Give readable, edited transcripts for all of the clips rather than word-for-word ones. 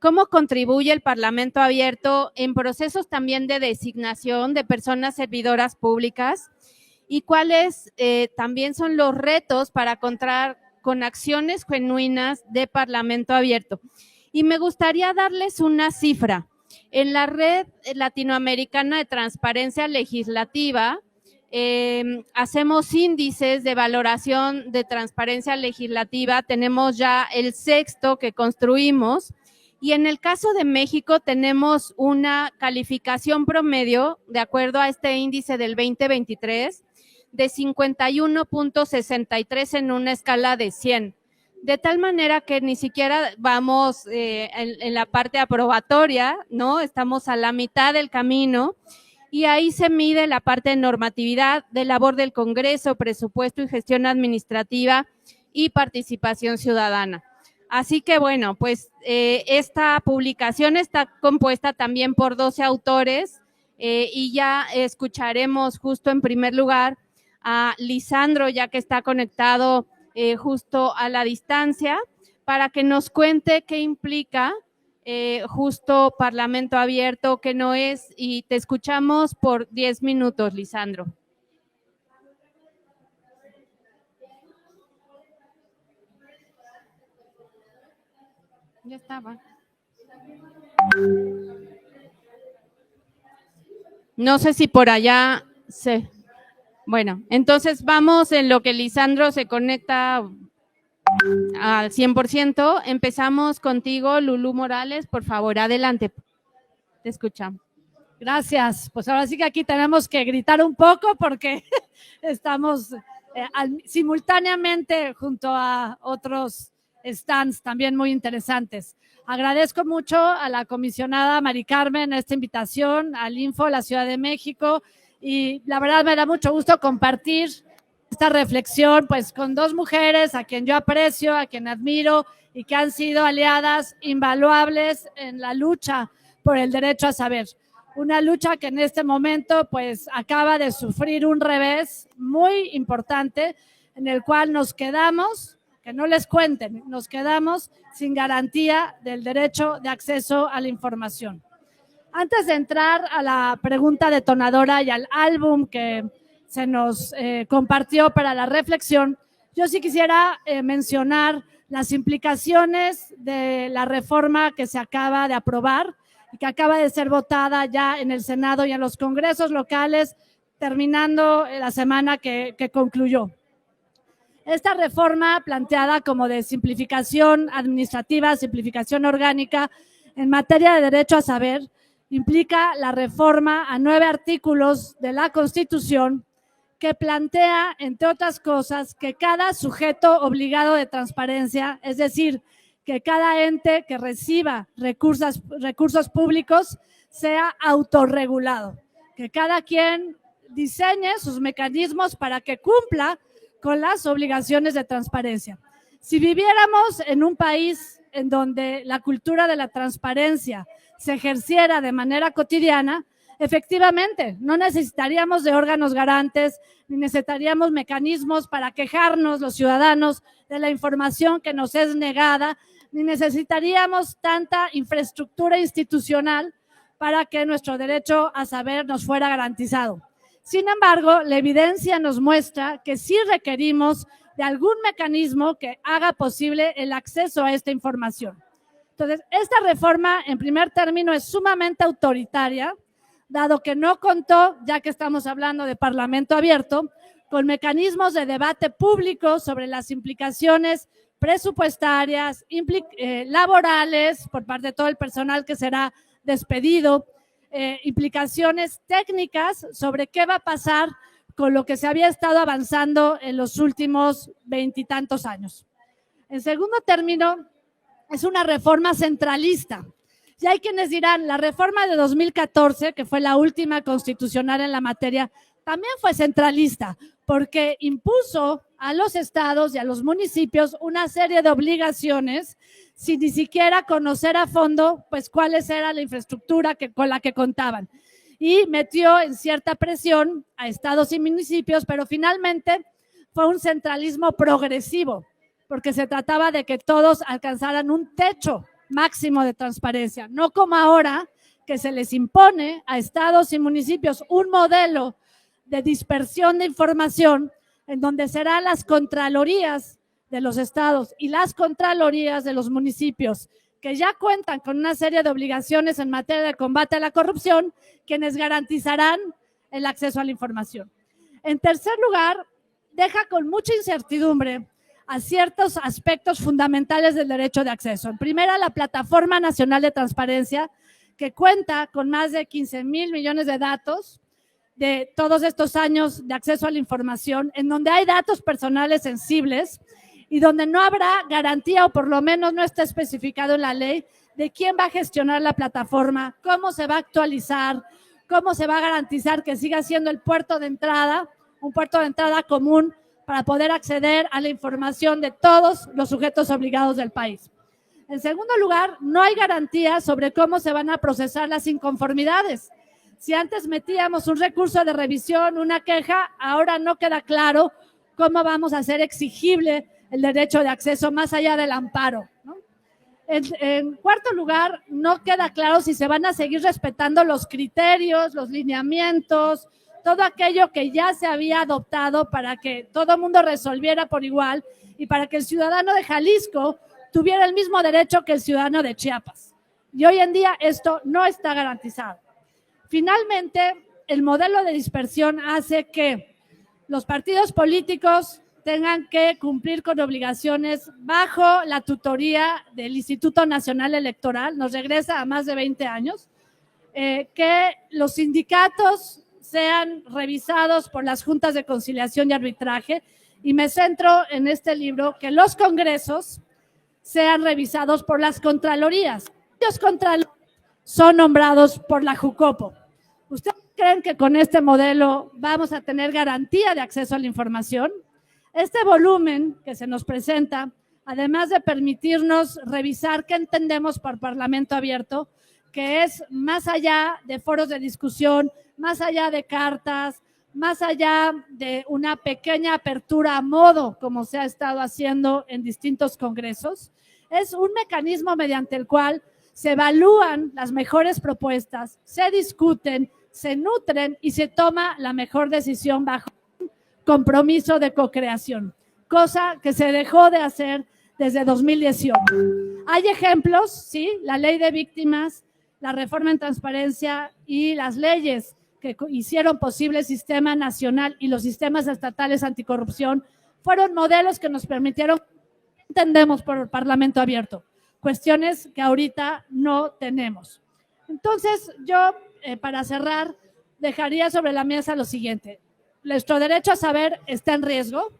cómo contribuye el Parlamento abierto en procesos también de designación de personas servidoras públicas y cuáles también son los retos para contar con acciones genuinas de Parlamento abierto. Y me gustaría darles una cifra. En la Red Latinoamericana de Transparencia Legislativa, hacemos índices de valoración de transparencia legislativa, tenemos ya el 6º que construimos, y en el caso de México tenemos una calificación promedio, de acuerdo a este índice del 2023, de 51.63 en una escala de 100. De tal manera que ni siquiera vamos en la parte aprobatoria, ¿no? Estamos a la mitad del camino y ahí se mide la parte de normatividad, de labor del Congreso, presupuesto y gestión administrativa y participación ciudadana. Así que bueno, pues esta publicación está compuesta también por 12 autores y ya escucharemos justo en primer lugar a Lisandro, ya que está conectado justo a la distancia, para que nos cuente qué implica justo Parlamento abierto, qué no es, y te escuchamos por 10 minutos, Lisandro. Ya estaba. No sé si por allá se... Bueno, entonces vamos en lo que Lisandro se conecta al 100%. Empezamos contigo, Lulú Morales, por favor, adelante. Te escuchamos. Gracias. Pues ahora sí que aquí tenemos que gritar un poco porque estamos simultáneamente junto a otros stands también muy interesantes. Agradezco mucho a la comisionada Mari Carmen esta invitación, al Info, la Ciudad de México, y la verdad me da mucho gusto compartir esta reflexión pues con dos mujeres a quien yo aprecio, a quien admiro y que han sido aliadas invaluables en la lucha por el derecho a saber. Una lucha que en este momento pues acaba de sufrir un revés muy importante en el cual nos quedamos, que no les cuenten, nos quedamos sin garantía del derecho de acceso a la información. Antes de entrar a la pregunta detonadora y al álbum que se nos compartió para la reflexión, yo sí quisiera mencionar las implicaciones de la reforma que se acaba de aprobar y que acaba de ser votada ya en el Senado y en los congresos locales, terminando la semana que concluyó. Esta reforma planteada como de simplificación administrativa, simplificación orgánica en materia de derecho a saber, implica la reforma a 9 artículos de la Constitución que plantea, entre otras cosas, que cada sujeto obligado de transparencia, es decir, que cada ente que reciba recursos públicos sea autorregulado, que cada quien diseñe sus mecanismos para que cumpla con las obligaciones de transparencia. Si viviéramos en un país en donde la cultura de la transparencia se ejerciera de manera cotidiana, efectivamente, no necesitaríamos de órganos garantes, ni necesitaríamos mecanismos para quejarnos los ciudadanos de la información que nos es negada, ni necesitaríamos tanta infraestructura institucional para que nuestro derecho a saber nos fuera garantizado. Sin embargo, la evidencia nos muestra que sí requerimos de algún mecanismo que haga posible el acceso a esta información. Entonces, esta reforma, en primer término, es sumamente autoritaria, dado que no contó, ya que estamos hablando de Parlamento abierto, con mecanismos de debate público sobre las implicaciones presupuestarias, laborales, por parte de todo el personal que será despedido, implicaciones técnicas sobre qué va a pasar con lo que se había estado avanzando en los últimos 20 y tantos años. En segundo término, es una reforma centralista. Y hay quienes dirán, la reforma de 2014, que fue la última constitucional en la materia, también fue centralista, porque impuso a los estados y a los municipios una serie de obligaciones sin ni siquiera conocer a fondo pues cuáles era la infraestructura con la que contaban. Y metió en cierta presión a estados y municipios, pero finalmente fue un centralismo progresivo, porque se trataba de que todos alcanzaran un techo máximo de transparencia, no como ahora que se les impone a estados y municipios un modelo de dispersión de información en donde serán las contralorías de los estados y las contralorías de los municipios, que ya cuentan con una serie de obligaciones en materia de combate a la corrupción, quienes garantizarán el acceso a la información. En tercer lugar, deja con mucha incertidumbre a ciertos aspectos fundamentales del derecho de acceso. En primera, la Plataforma Nacional de Transparencia, que cuenta con más de 15,000 millones de datos de todos estos años de acceso a la información, en donde hay datos personales sensibles y donde no habrá garantía, o por lo menos no está especificado en la ley, de quién va a gestionar la plataforma, cómo se va a actualizar, cómo se va a garantizar que siga siendo el puerto de entrada, un puerto de entrada común para poder acceder a la información de todos los sujetos obligados del país. En segundo lugar, no hay garantía sobre cómo se van a procesar las inconformidades. Si antes metíamos un recurso de revisión, una queja, ahora no queda claro cómo vamos a hacer exigible el derecho de acceso más allá del amparo, ¿no? En cuarto lugar, no queda claro si se van a seguir respetando los criterios, los lineamientos, todo aquello que ya se había adoptado para que todo el mundo resolviera por igual y para que el ciudadano de Jalisco tuviera el mismo derecho que el ciudadano de Chiapas. Y hoy en día esto no está garantizado. Finalmente, el modelo de dispersión hace que los partidos políticos tengan que cumplir con obligaciones bajo la tutoría del Instituto Nacional Electoral, nos regresa a más de 20 años, que los sindicatos sean revisados por las juntas de conciliación y arbitraje, y me centro en este libro, que los congresos sean revisados por las contralorías. Los contralorías son nombrados por la Jucopo. ¿Ustedes creen que con este modelo vamos a tener garantía de acceso a la información? Este volumen que se nos presenta, además de permitirnos revisar qué entendemos por Parlamento abierto, que es más allá de foros de discusión, más allá de cartas, más allá de una pequeña apertura a modo, como se ha estado haciendo en distintos congresos, es un mecanismo mediante el cual se evalúan las mejores propuestas, se discuten, se nutren y se toma la mejor decisión bajo un compromiso de co-creación, cosa que se dejó de hacer desde 2018. Hay ejemplos, sí, la ley de víctimas, la reforma en transparencia y las leyes que hicieron posible el sistema nacional y los sistemas estatales anticorrupción fueron modelos que nos permitieron, entendemos por el Parlamento abierto, cuestiones que ahorita no tenemos. Entonces, yo, para cerrar, dejaría sobre la mesa lo siguiente. Nuestro derecho a saber está en riesgo,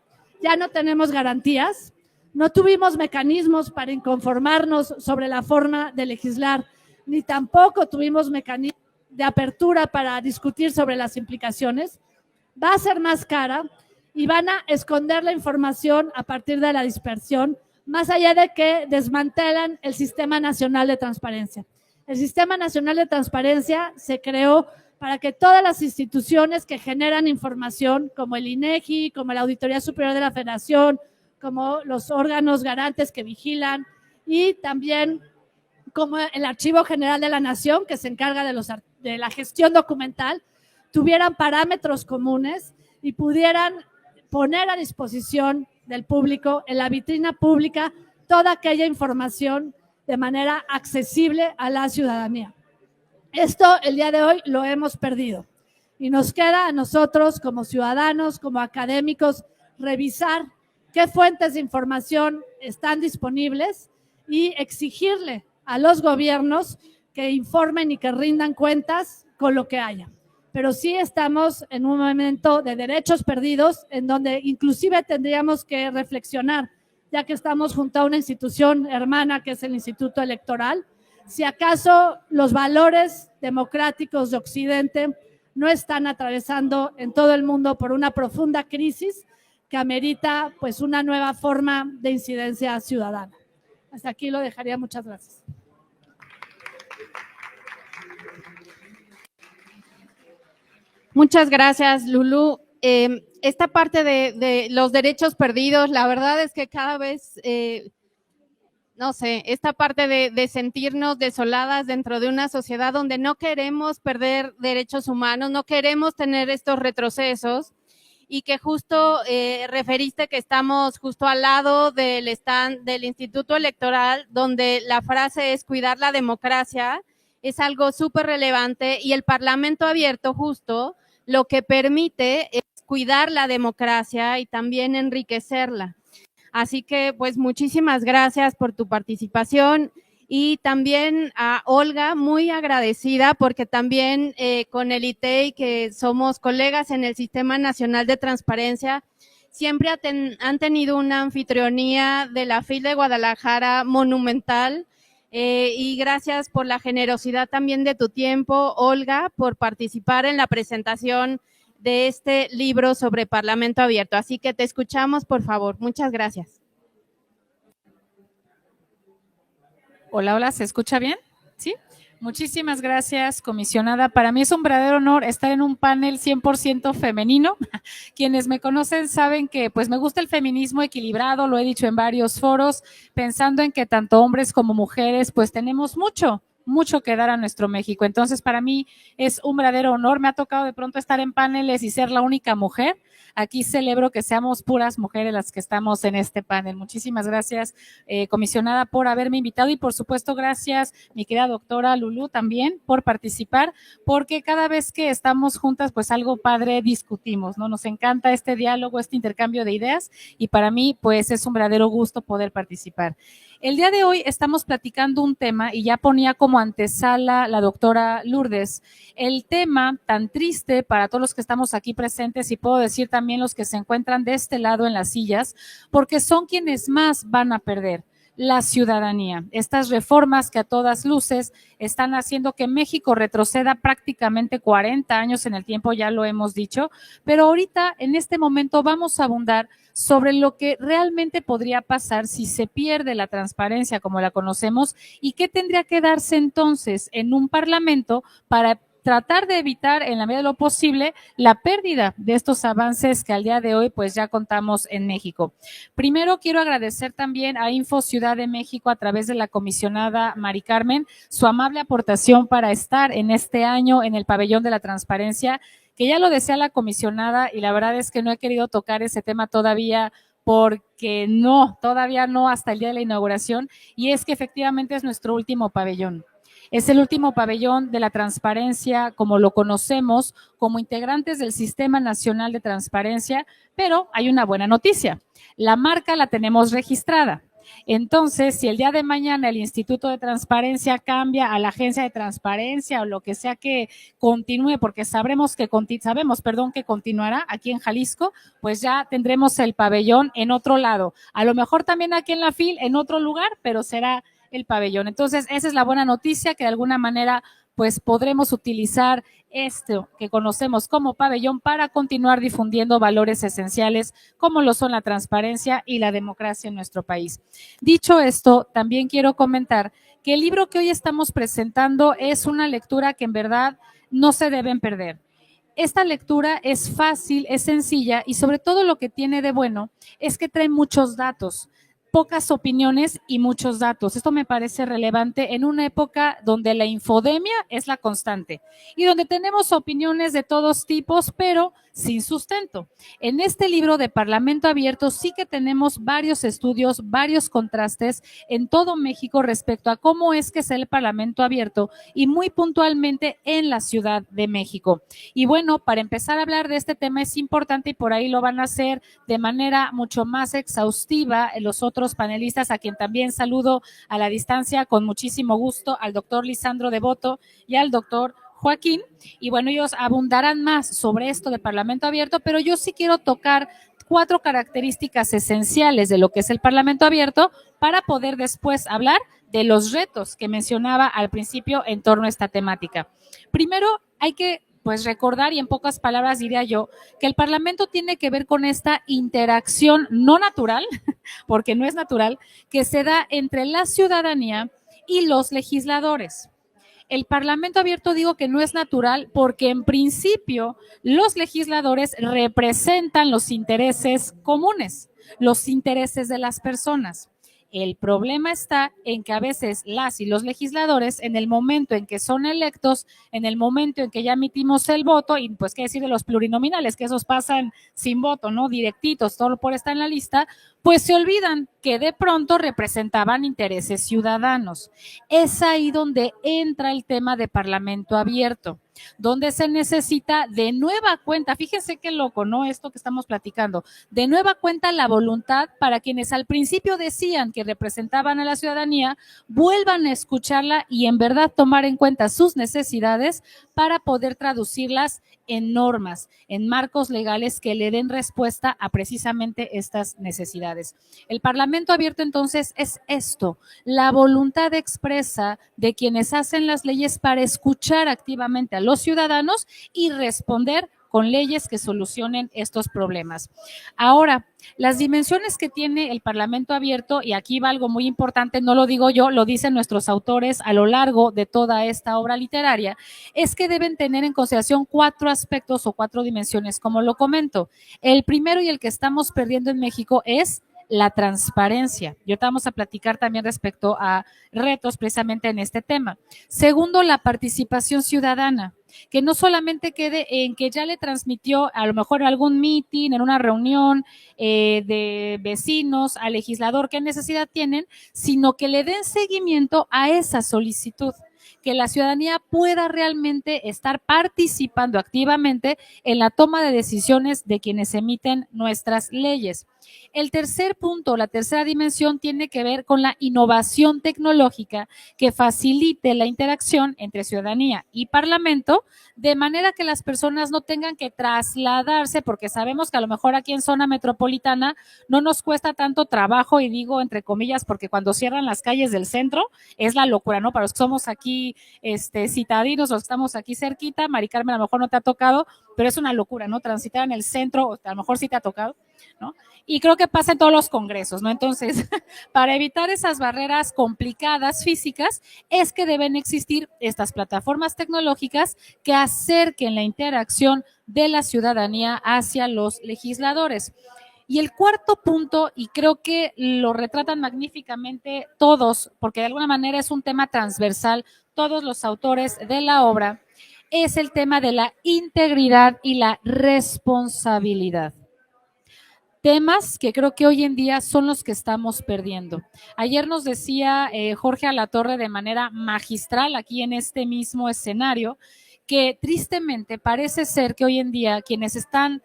ya no tenemos garantías, no tuvimos mecanismos para inconformarnos sobre la forma de legislar, ni tampoco tuvimos mecanismos de apertura para discutir sobre las implicaciones. Va a ser más cara y van a esconder la información a partir de la dispersión, más allá de que desmantelan el Sistema Nacional de Transparencia. El Sistema Nacional de Transparencia se creó para que todas las instituciones que generan información, como el INEGI, como la Auditoría Superior de la Federación, como los órganos garantes que vigilan, y también como el Archivo General de la Nación, que se encarga de la gestión documental, tuvieran parámetros comunes y pudieran poner a disposición del público, en la vitrina pública, toda aquella información de manera accesible a la ciudadanía. Esto el día de hoy lo hemos perdido y nos queda a nosotros como ciudadanos, como académicos, revisar qué fuentes de información están disponibles y exigirle a los gobiernos que informen y que rindan cuentas con lo que haya. Pero sí estamos en un momento de derechos perdidos, en donde inclusive tendríamos que reflexionar, ya que estamos junto a una institución hermana que es el Instituto Electoral, si acaso los valores democráticos de Occidente no están atravesando en todo el mundo por una profunda crisis que amerita pues una nueva forma de incidencia ciudadana. Hasta aquí lo dejaría. Muchas gracias. Muchas gracias, Lulú. Esta parte de los derechos perdidos, la verdad es que cada vez no sé, esta parte de sentirnos desoladas dentro de una sociedad donde no queremos perder derechos humanos, no queremos tener estos retrocesos, y que justo referiste que estamos justo al lado del stand del Instituto Electoral, donde la frase es cuidar la democracia, es algo súper relevante, y el Parlamento abierto justo lo que permite es cuidar la democracia y también enriquecerla. Así que, pues, muchísimas gracias por tu participación, y también a Olga, muy agradecida, porque también con el ITEI, que somos colegas en el Sistema Nacional de Transparencia, siempre han tenido una anfitrionía de la FIL de Guadalajara monumental, y gracias por la generosidad también de tu tiempo, Olga, por participar en la presentación de este libro sobre Parlamento Abierto. Así que te escuchamos, por favor. Muchas gracias. Hola, hola, ¿se escucha bien? ¿Sí? Muchísimas gracias, comisionada. Para mí es un verdadero honor estar en un panel 100% femenino. Quienes me conocen saben que pues me gusta el feminismo equilibrado, lo he dicho en varios foros, pensando en que tanto hombres como mujeres pues tenemos mucho que dar a nuestro México. Entonces, para mí es un verdadero honor. Me ha tocado de pronto estar en paneles y ser la única mujer. Aquí celebro que seamos puras mujeres las que estamos en este panel. Muchísimas gracias, comisionada, por haberme invitado, y por supuesto gracias, mi querida doctora Lulú, también por participar, porque cada vez que estamos juntas, pues algo padre discutimos, ¿no? Nos encanta este diálogo, este intercambio de ideas, y para mí, pues es un verdadero gusto poder participar. El día de hoy estamos platicando un tema, y ya ponía como antesala la doctora Lourdes, el tema tan triste para todos los que estamos aquí presentes, y puedo decir también los que se encuentran de este lado en las sillas, porque son quienes más van a perder: la ciudadanía. Estas reformas que a todas luces están haciendo que México retroceda prácticamente 40 años en el tiempo, ya lo hemos dicho, pero ahorita en este momento vamos a abundar sobre lo que realmente podría pasar si se pierde la transparencia como la conocemos, y qué tendría que darse entonces en un parlamento para tratar de evitar en la medida de lo posible la pérdida de estos avances que al día de hoy pues ya contamos en México. Primero quiero agradecer también a Info Ciudad de México, a través de la comisionada Mari Carmen, su amable aportación para estar en este año en el Pabellón de la Transparencia, que ya lo decía la comisionada, y la verdad es que no he querido tocar ese tema todavía porque todavía no hasta el día de la inauguración, y es que efectivamente es nuestro último pabellón. Es el último pabellón de la transparencia como lo conocemos, como integrantes del Sistema Nacional de Transparencia, pero hay una buena noticia: la marca la tenemos registrada. Entonces, si el día de mañana el Instituto de Transparencia cambia a la Agencia de Transparencia o lo que sea que continúe, porque sabemos que continuará aquí en Jalisco, pues ya tendremos el pabellón en otro lado. A lo mejor también aquí en la FIL, en otro lugar, pero será el pabellón. Entonces, esa es la buena noticia, que de alguna manera pues podremos utilizar esto que conocemos como pabellón para continuar difundiendo valores esenciales como lo son la transparencia y la democracia en nuestro país. Dicho esto, también quiero comentar que el libro que hoy estamos presentando es una lectura que en verdad no se deben perder. Esta lectura es fácil, es sencilla, y sobre todo lo que tiene de bueno es que trae muchos datos, pocas opiniones y muchos datos. Esto me parece relevante en una época donde la infodemia es la constante y donde tenemos opiniones de todos tipos, pero sin sustento. En este libro de Parlamento Abierto sí que tenemos varios estudios, varios contrastes en todo México respecto a cómo es que es el Parlamento Abierto, y muy puntualmente en la Ciudad de México. Y bueno, para empezar a hablar de este tema es importante, y por ahí lo van a hacer de manera mucho más exhaustiva los otros panelistas, a quien también saludo a la distancia con muchísimo gusto, al doctor Lisandro Devoto y al doctor Joaquín, y bueno, ellos abundarán más sobre esto de Parlamento Abierto, pero yo sí quiero tocar 4 características esenciales de lo que es el Parlamento Abierto para poder después hablar de los retos que mencionaba al principio en torno a esta temática. Primero, hay que pues recordar, y en pocas palabras diría yo, que el Parlamento tiene que ver con esta interacción no natural, porque no es natural, que se da entre la ciudadanía y los legisladores. El Parlamento Abierto digo que no es natural porque en principio los legisladores representan los intereses comunes, los intereses de las personas. El problema está en que a veces las y los legisladores, en el momento en que son electos, en el momento en que ya emitimos el voto, y pues qué decir de los plurinominales, que esos pasan sin voto, ¿no? Directitos, todo por estar en la lista, pues se olvidan que de pronto representaban intereses ciudadanos. Es ahí donde entra el tema de Parlamento abierto, donde se necesita de nueva cuenta, fíjense qué loco, ¿no? Esto que estamos platicando, de nueva cuenta la voluntad para quienes al principio decían que representaban a la ciudadanía, vuelvan a escucharla y en verdad tomar en cuenta sus necesidades para poder traducirlas en normas, en marcos legales que le den respuesta a precisamente estas necesidades. El Parlamento abierto entonces es esto, la voluntad expresa de quienes hacen las leyes para escuchar activamente a los ciudadanos y responder con leyes que solucionen estos problemas. Ahora, las dimensiones que tiene el Parlamento abierto, y aquí va algo muy importante, no lo digo yo, lo dicen nuestros autores a lo largo de toda esta obra literaria, es que deben tener en consideración 4 aspectos o 4 dimensiones, como lo comento. El primero y el que estamos perdiendo en México es la transparencia. Y ahorita vamos a platicar también respecto a retos precisamente en este tema. Segundo, la participación ciudadana, que no solamente quede en que ya le transmitió a lo mejor algún meeting, en una reunión de vecinos, al legislador, qué necesidad tienen, sino que le den seguimiento a esa solicitud, que la ciudadanía pueda realmente estar participando activamente en la toma de decisiones de quienes emiten nuestras leyes. El tercer punto, la tercera dimensión, tiene que ver con la innovación tecnológica que facilite la interacción entre ciudadanía y parlamento, de manera que las personas no tengan que trasladarse, porque sabemos que a lo mejor aquí en zona metropolitana no nos cuesta tanto trabajo, y digo entre comillas, porque cuando cierran las calles del centro es la locura, ¿no? Para los que somos aquí citadinos, los que estamos aquí cerquita, Mari Carmen, a lo mejor no te ha tocado, pero es una locura, ¿no? Transitar en el centro, a lo mejor sí te ha tocado, ¿no? Y creo que pasa en todos los congresos, ¿no? Entonces, para evitar esas barreras complicadas físicas, es que deben existir estas plataformas tecnológicas que acerquen la interacción de la ciudadanía hacia los legisladores. Y el cuarto punto, y creo que lo retratan magníficamente todos, porque de alguna manera es un tema transversal, todos los autores de la obra, es el tema de la integridad y la responsabilidad. Temas que creo que hoy en día son los que estamos perdiendo. Ayer nos decía Jorge Alatorre de manera magistral aquí en este mismo escenario que tristemente parece ser que hoy en día quienes están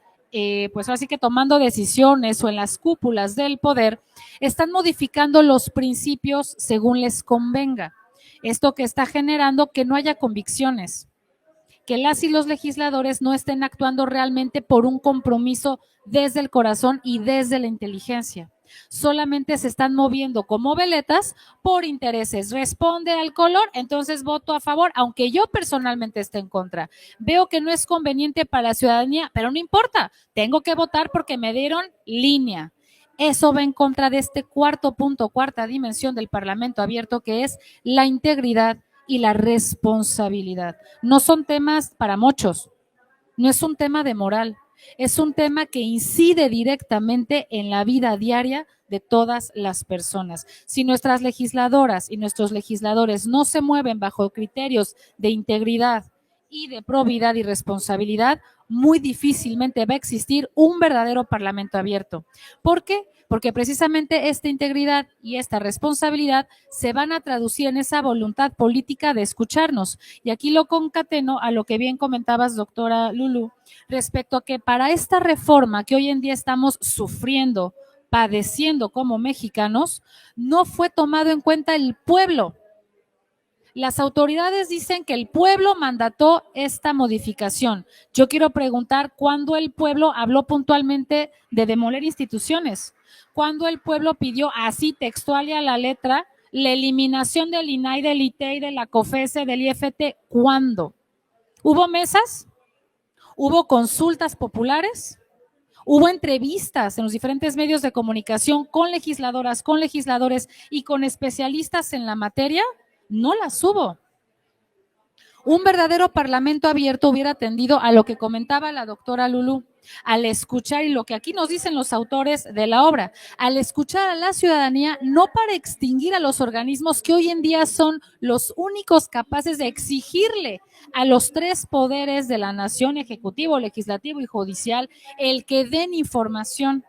pues así que tomando decisiones o en las cúpulas del poder están modificando los principios según les convenga. Esto que está generando que no haya convicciones, que las y los legisladores no estén actuando realmente por un compromiso desde el corazón y desde la inteligencia. Solamente se están moviendo como veletas por intereses. Responde al color, entonces voto a favor, aunque yo personalmente esté en contra. Veo que no es conveniente para la ciudadanía, pero no importa, tengo que votar porque me dieron línea. Eso va en contra de este cuarto punto, cuarta dimensión del Parlamento abierto, que es la integridad y la responsabilidad. No son temas para muchos, no es un tema de moral, es un tema que incide directamente en la vida diaria de todas las personas. Si nuestras legisladoras y nuestros legisladores no se mueven bajo criterios de integridad y de probidad y responsabilidad, muy difícilmente va a existir un verdadero Parlamento abierto. ¿Por qué? Porque precisamente esta integridad y esta responsabilidad se van a traducir en esa voluntad política de escucharnos. Y aquí lo concateno a lo que bien comentabas, doctora Lulú, respecto a que para esta reforma que hoy en día estamos sufriendo, padeciendo como mexicanos, no fue tomado en cuenta el pueblo. Las autoridades dicen que el pueblo mandató esta modificación. Yo quiero preguntar, ¿cuándo el pueblo habló puntualmente de demoler instituciones? ¿Cuándo el pueblo pidió así textual y a la letra la eliminación del INAI, del ITEI, de la COFESE, del IFT? ¿Cuándo? ¿Hubo mesas? ¿Hubo consultas populares? ¿Hubo entrevistas en los diferentes medios de comunicación con legisladoras, con legisladores y con especialistas en la materia? No las hubo. Un verdadero Parlamento abierto hubiera atendido a lo que comentaba la doctora Lulú, al escuchar, y lo que aquí nos dicen los autores de la obra, al escuchar a la ciudadanía, no para extinguir a los organismos que hoy en día son los únicos capaces de exigirle a los tres poderes de la nación, ejecutivo, legislativo y judicial, el que den información.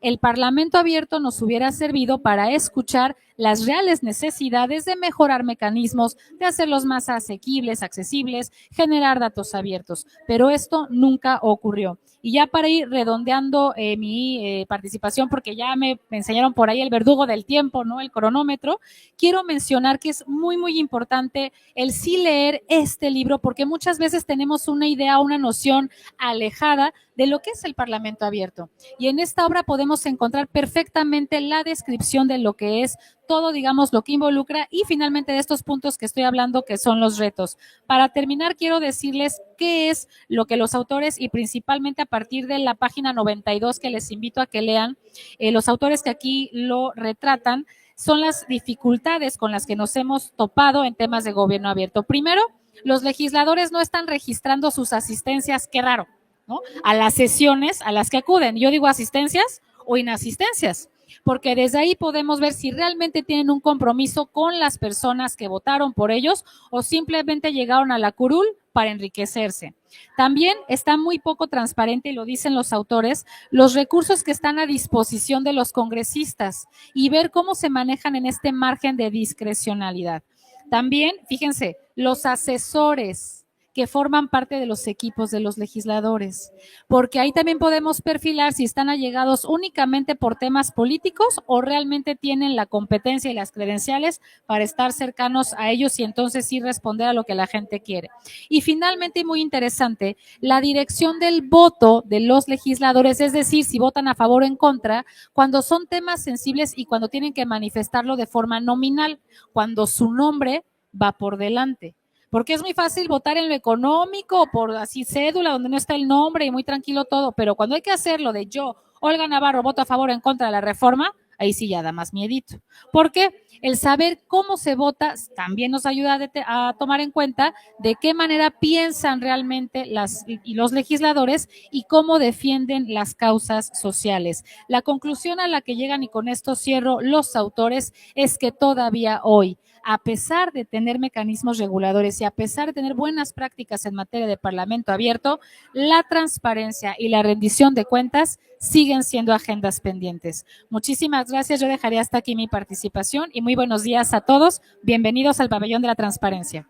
El Parlamento abierto nos hubiera servido para escuchar las reales necesidades de mejorar mecanismos, de hacerlos más asequibles, accesibles, generar datos abiertos, pero esto nunca ocurrió. Y ya para ir redondeando mi participación, porque ya me enseñaron por ahí el verdugo del tiempo, ¿no? El cronómetro, quiero mencionar que es muy, muy importante el sí leer este libro, porque muchas veces tenemos una idea, una noción alejada de lo que es el Parlamento abierto. Y en esta obra podemos encontrar perfectamente la descripción de lo que es todo, digamos, lo que involucra y finalmente de estos puntos que estoy hablando, que son los retos. Para terminar, quiero decirles qué es lo que los autores, y principalmente a partir de la página 92, que les invito a que lean, los autores que aquí lo retratan, son las dificultades con las que nos hemos topado en temas de gobierno abierto. Primero, los legisladores no están registrando sus asistencias, qué raro, ¿no? A las sesiones a las que acuden. Yo digo asistencias o inasistencias, porque desde ahí podemos ver si realmente tienen un compromiso con las personas que votaron por ellos o simplemente llegaron a la curul para enriquecerse. También está muy poco transparente, y lo dicen los autores, los recursos que están a disposición de los congresistas y ver cómo se manejan en este margen de discrecionalidad. También, fíjense, los asesores que forman parte de los equipos de los legisladores, porque ahí también podemos perfilar si están allegados únicamente por temas políticos o realmente tienen la competencia y las credenciales para estar cercanos a ellos y entonces sí responder a lo que la gente quiere. Y finalmente, y muy interesante, la dirección del voto de los legisladores, es decir, si votan a favor o en contra, cuando son temas sensibles y cuando tienen que manifestarlo de forma nominal, cuando su nombre va por delante. Porque es muy fácil votar en lo económico, por así cédula, donde no está el nombre y muy tranquilo todo, pero cuando hay que hacerlo de yo, Olga Navarro, voto a favor o en contra de la reforma, ahí sí ya da más miedito. Porque el saber cómo se vota también nos ayuda a tomar en cuenta de qué manera piensan realmente los legisladores y cómo defienden las causas sociales. La conclusión a la que llegan, y con esto cierro, los autores, es que todavía hoy, a pesar de tener mecanismos reguladores y a pesar de tener buenas prácticas en materia de Parlamento abierto, la transparencia y la rendición de cuentas siguen siendo agendas pendientes. Muchísimas gracias. Yo dejaré hasta aquí mi participación y muy buenos días a todos. Bienvenidos al Pabellón de la Transparencia.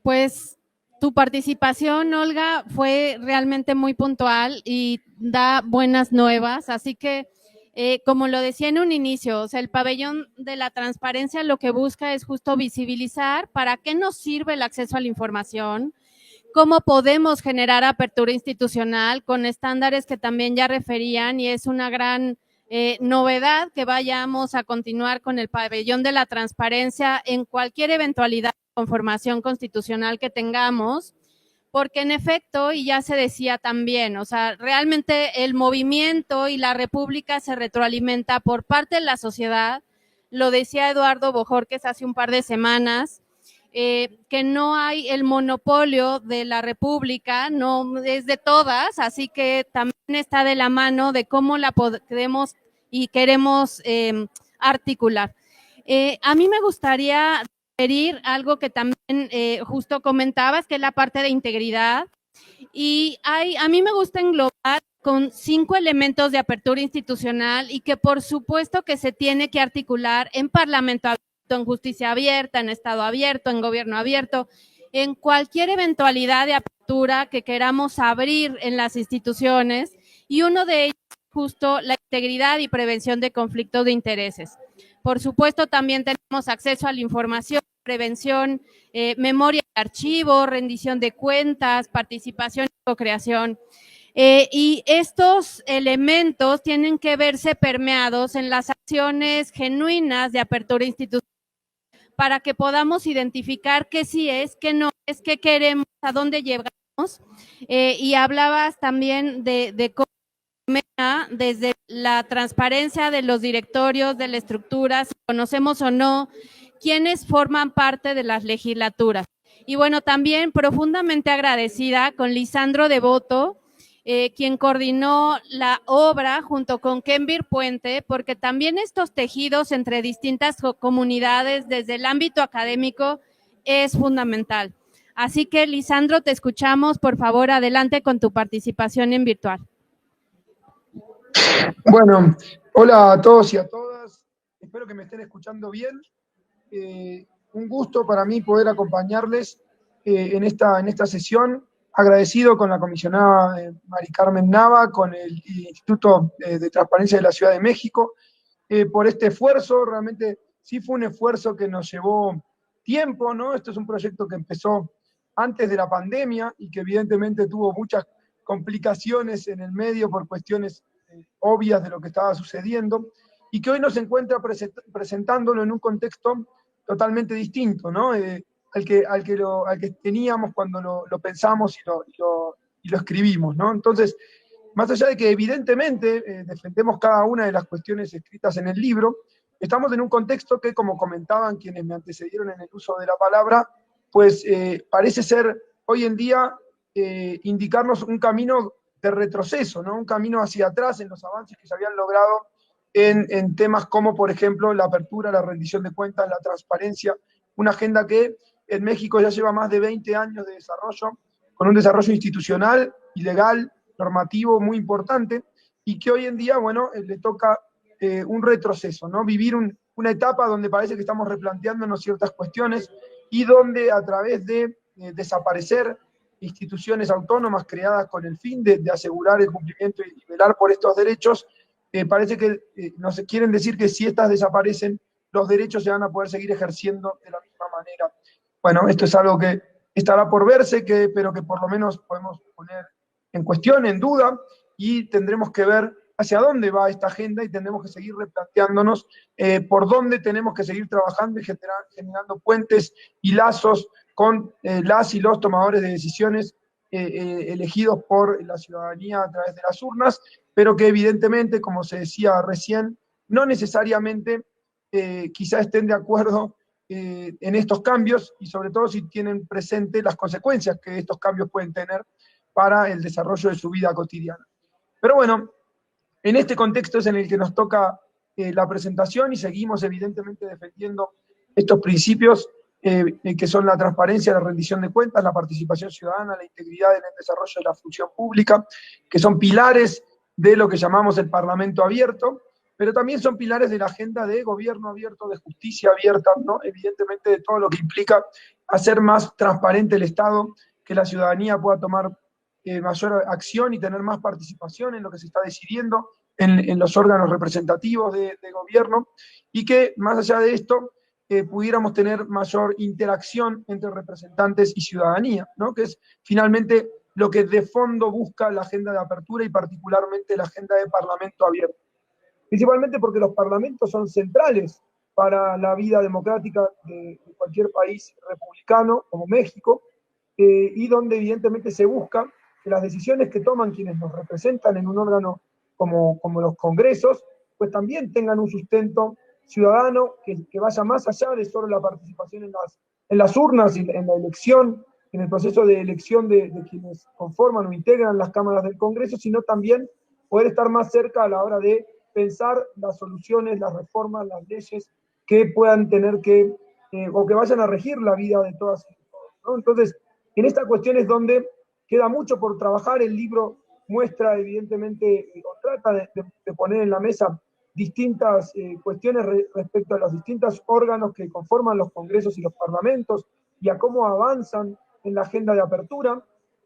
Pues tu participación, Olga, fue realmente muy puntual y da buenas nuevas, así que como lo decía en un inicio, o sea, el Pabellón de la Transparencia lo que busca es justo visibilizar para qué nos sirve el acceso a la información, cómo podemos generar apertura institucional con estándares que también ya referían, y es una gran novedad que vayamos a continuar con el Pabellón de la Transparencia en cualquier eventualidad de conformación constitucional que tengamos, porque en efecto, y ya se decía también, o sea, realmente el movimiento y la república se retroalimenta por parte de la sociedad. Lo decía Eduardo Bojorquez hace un par de semanas, que no hay el monopolio de la república, no es de todas, así que también está de la mano de cómo la podemos y queremos articular. A mí me gustaría referir algo que también justo comentabas, que es la parte de integridad, y a mí me gusta englobar con 5 elementos de apertura institucional y que por supuesto que se tiene que articular en Parlamento abierto, en justicia abierta, en Estado abierto, en gobierno abierto, en cualquier eventualidad de apertura que queramos abrir en las instituciones, y uno de ellos es justo la integridad y prevención de conflictos de intereses. Por supuesto, también tenemos acceso a la información, prevención, memoria de archivo, rendición de cuentas, participación y co-creación. Y estos elementos tienen que verse permeados en las acciones genuinas de apertura institucional para que podamos identificar qué sí es, qué no es, qué queremos, a dónde llegamos. Y hablabas también de cómo desde la transparencia de los directorios, de la estructura, si conocemos o no quiénes forman parte de las legislaturas. Y bueno, también profundamente agradecida con Lisandro Devoto, quien coordinó la obra junto con Kenvir Puente, porque también estos tejidos entre distintas comunidades desde el ámbito académico es fundamental. Así que, Lisandro, te escuchamos. Por favor, adelante con tu participación en virtual. Bueno, hola a todos y a todas. Espero que me estén escuchando bien. Un gusto para mí poder acompañarles en esta sesión. Agradecido con la comisionada Mari Carmen Nava, con el Instituto de Transparencia de la Ciudad de México, por este esfuerzo. Realmente sí fue un esfuerzo que nos llevó tiempo, ¿no? Esto es un proyecto que empezó antes de la pandemia y que evidentemente tuvo muchas complicaciones en el medio por cuestiones obvias de lo que estaba sucediendo, y que hoy nos encuentra presentándolo en un contexto totalmente distinto, ¿no? Al que teníamos cuando lo pensamos y lo escribimos, ¿no? Entonces, más allá de que evidentemente defendemos cada una de las cuestiones escritas en el libro, estamos en un contexto que, como comentaban quienes me antecedieron en el uso de la palabra, pues parece ser hoy en día indicarnos un camino de retroceso, ¿no? Un camino hacia atrás en los avances que se habían logrado en temas como, por ejemplo, la apertura, la rendición de cuentas, la transparencia, una agenda que en México ya lleva más de 20 años de desarrollo, con un desarrollo institucional y legal, normativo muy importante, y que hoy en día, bueno, le toca un retroceso, ¿no? Vivir una etapa donde parece que estamos replanteándonos ciertas cuestiones y donde a través de desaparecer instituciones autónomas creadas con el fin de asegurar el cumplimiento y velar por estos derechos, parece que nos quieren decir que si estas desaparecen, los derechos se van a poder seguir ejerciendo de la misma manera. Bueno, esto es algo que estará por verse, pero que por lo menos podemos poner en cuestión, en duda, y tendremos que ver hacia dónde va esta agenda y tendremos que seguir replanteándonos por dónde tenemos que seguir trabajando y generando puentes y lazos con las y los tomadores de decisiones elegidos por la ciudadanía a través de las urnas, pero que evidentemente, como se decía recién, no necesariamente quizá estén de acuerdo en estos cambios, y sobre todo si tienen presente las consecuencias que estos cambios pueden tener para el desarrollo de su vida cotidiana. Pero bueno, en este contexto es en el que nos toca la presentación, y seguimos evidentemente defendiendo estos principios que son la transparencia, la rendición de cuentas, la participación ciudadana, la integridad en el desarrollo de la función pública, que son pilares de lo que llamamos el Parlamento abierto, pero también son pilares de la agenda de gobierno abierto, de justicia abierta, ¿no? Evidentemente de todo lo que implica hacer más transparente el Estado, que la ciudadanía pueda tomar mayor acción y tener más participación en lo que se está decidiendo en los órganos representativos de gobierno, y que más allá de esto pudiéramos tener mayor interacción entre representantes y ciudadanía, ¿no? Que es finalmente lo que de fondo busca la agenda de apertura y particularmente la agenda de Parlamento abierto. Principalmente porque los parlamentos son centrales para la vida democrática de cualquier país republicano como México, y donde evidentemente se busca que las decisiones que toman quienes nos representan en un órgano como los congresos, pues también tengan un sustento ciudadano que vaya más allá de solo la participación en las urnas, en la elección, en el proceso de elección de quienes conforman o integran las cámaras del Congreso, sino también poder estar más cerca a la hora de pensar las soluciones, las reformas, las leyes que puedan tener o que vayan a regir la vida de todas y todos, ¿no? Entonces, en esta cuestión es donde queda mucho por trabajar. El libro muestra evidentemente, o trata de poner en la mesa distintas cuestiones respecto a los distintos órganos que conforman los congresos y los parlamentos, y a cómo avanzan en la agenda de apertura.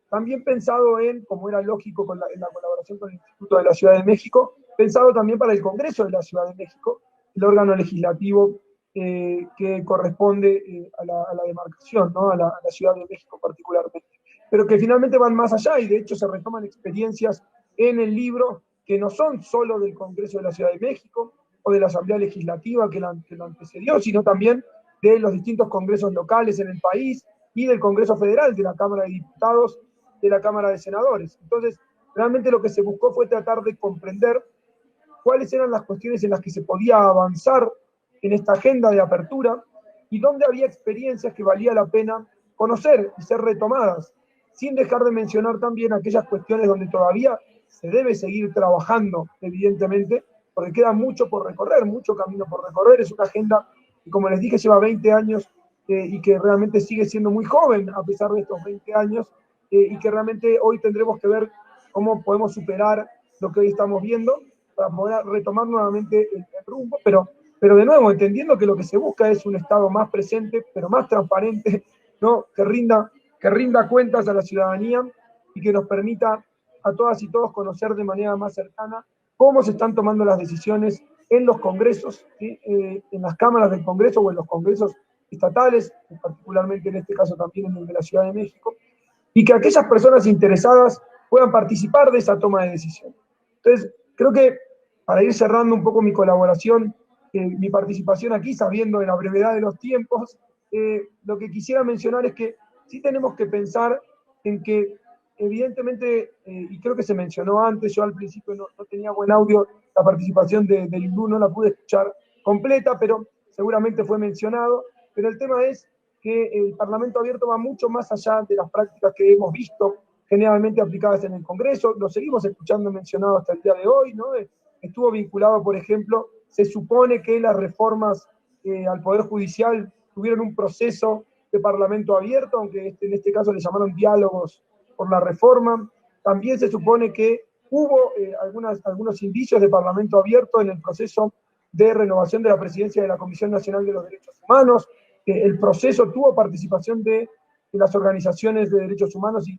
También pensado como era lógico en la colaboración con el Instituto de la Ciudad de México, pensado también para el Congreso de la Ciudad de México, el órgano legislativo que corresponde a la demarcación, ¿no? a la Ciudad de México particularmente. Pero que finalmente van más allá, y de hecho se retoman experiencias en el libro que no son solo del Congreso de la Ciudad de México o de la Asamblea Legislativa que lo antecedió, sino también de los distintos congresos locales en el país y del Congreso Federal, de la Cámara de Diputados, de la Cámara de Senadores. Entonces, realmente lo que se buscó fue tratar de comprender cuáles eran las cuestiones en las que se podía avanzar en esta agenda de apertura y dónde había experiencias que valía la pena conocer y ser retomadas, sin dejar de mencionar también aquellas cuestiones donde todavía se debe seguir trabajando, evidentemente, porque queda mucho por recorrer, mucho camino por recorrer. Es una agenda que, como les dije, lleva 20 años y que realmente sigue siendo muy joven a pesar de estos 20 años y que realmente hoy tendremos que ver cómo podemos superar lo que hoy estamos viendo para poder retomar nuevamente el rumbo, pero de nuevo, entendiendo que lo que se busca es un Estado más presente, pero más transparente, ¿no? que rinda cuentas a la ciudadanía y que nos permita a todas y todos conocer de manera más cercana cómo se están tomando las decisiones en los congresos, ¿sí? En las cámaras del Congreso o en los congresos estatales, particularmente en este caso también en el de la Ciudad de México, y que aquellas personas interesadas puedan participar de esa toma de decisión. Entonces, creo que para ir cerrando un poco mi colaboración, mi participación aquí, sabiendo de la brevedad de los tiempos, lo que quisiera mencionar es que sí tenemos que pensar en que, evidentemente, y creo que se mencionó antes, yo al principio no tenía buen audio, la participación de Lindú no la pude escuchar completa, pero seguramente fue mencionado, pero el tema es que el Parlamento abierto va mucho más allá de las prácticas que hemos visto generalmente aplicadas en el Congreso, lo seguimos escuchando mencionado hasta el día de hoy, ¿no? Estuvo vinculado, por ejemplo, se supone que las reformas al Poder Judicial tuvieron un proceso de Parlamento abierto, aunque en este caso le llamaron diálogos por la reforma. También se supone que hubo algunos indicios de Parlamento abierto en el proceso de renovación de la presidencia de la Comisión Nacional de los Derechos Humanos. El proceso tuvo participación de las organizaciones de derechos humanos y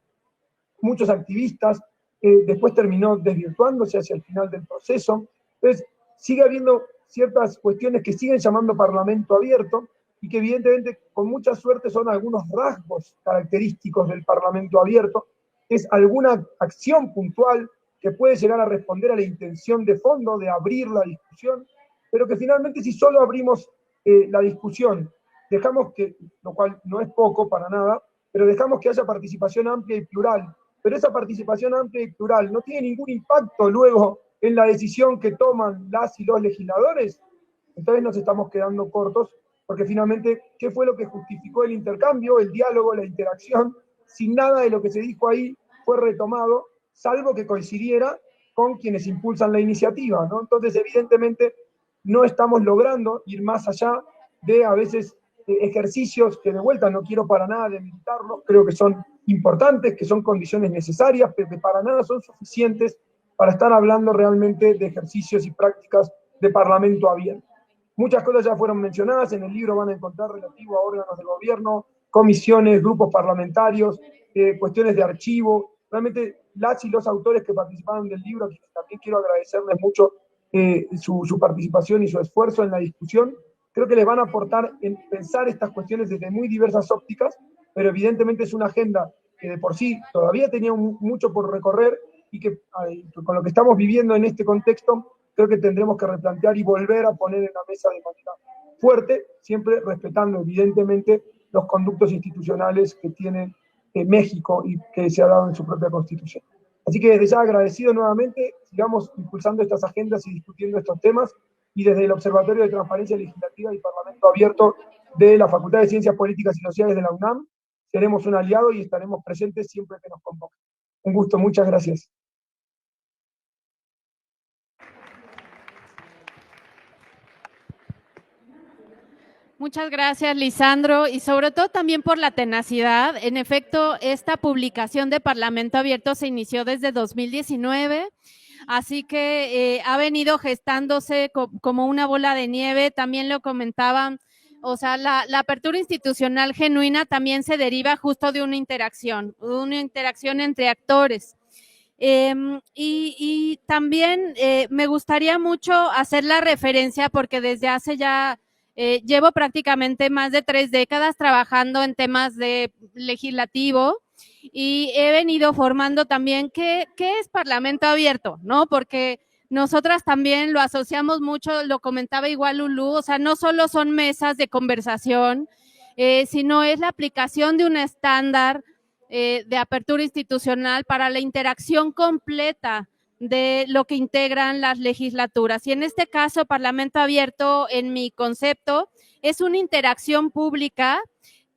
muchos activistas, después terminó desvirtuándose hacia el final del proceso. Entonces, sigue habiendo ciertas cuestiones que siguen llamando Parlamento abierto y que evidentemente con mucha suerte son algunos rasgos característicos del Parlamento abierto, es alguna acción puntual que puede llegar a responder a la intención de fondo de abrir la discusión, pero que finalmente si solo abrimos la discusión, dejamos que, lo cual no es poco para nada, pero dejamos que haya participación amplia y plural, pero esa participación amplia y plural no tiene ningún impacto luego en la decisión que toman las y los legisladores, entonces nos estamos quedando cortos, porque finalmente, ¿qué fue lo que justificó el intercambio, el diálogo, la interacción? Sin nada de lo que se dijo ahí fue retomado, salvo que coincidiera con quienes impulsan la iniciativa, ¿no? Entonces, evidentemente, no estamos logrando ir más allá de a veces ejercicios que de vuelta no quiero para nada demeritarlos, creo que son importantes, que son condiciones necesarias, pero que para nada son suficientes para estar hablando realmente de ejercicios y prácticas de Parlamento abierto. Muchas cosas ya fueron mencionadas, en el libro van a encontrar relativo a órganos de gobierno, comisiones, grupos parlamentarios, cuestiones de archivo. Realmente las y los autores que participaron del libro, también quiero agradecerles mucho su participación y su esfuerzo en la discusión. Creo que les van a aportar en pensar estas cuestiones desde muy diversas ópticas, pero evidentemente es una agenda que de por sí todavía tenía mucho por recorrer y que con lo que estamos viviendo en este contexto, creo que tendremos que replantear y volver a poner en la mesa de manera fuerte, siempre respetando evidentemente los conductos institucionales que tiene México y que se ha dado en su propia Constitución. Así que desde ya agradecido nuevamente, sigamos impulsando estas agendas y discutiendo estos temas, y desde el Observatorio de Transparencia Legislativa y Parlamento Abierto de la Facultad de Ciencias Políticas y Sociales de la UNAM, seremos un aliado y estaremos presentes siempre que nos convoquen. Un gusto, muchas gracias. Muchas gracias, Lisandro, y sobre todo también por la tenacidad. En efecto, esta publicación de Parlamento Abierto se inició desde 2019, así que ha venido gestándose como una bola de nieve. También lo comentaban, o sea, la apertura institucional genuina también se deriva justo de una interacción entre actores. Y también me gustaría mucho hacer la referencia, porque desde hace ya llevo prácticamente más de 3 décadas trabajando en temas de legislativo y he venido formando también qué es Parlamento Abierto, ¿no? Porque nosotras también lo asociamos mucho, lo comentaba igual Lulú, o sea, no solo son mesas de conversación, sino es la aplicación de un estándar de apertura institucional para la interacción completa de lo que integran las legislaturas. Y en este caso, Parlamento Abierto, en mi concepto, es una interacción pública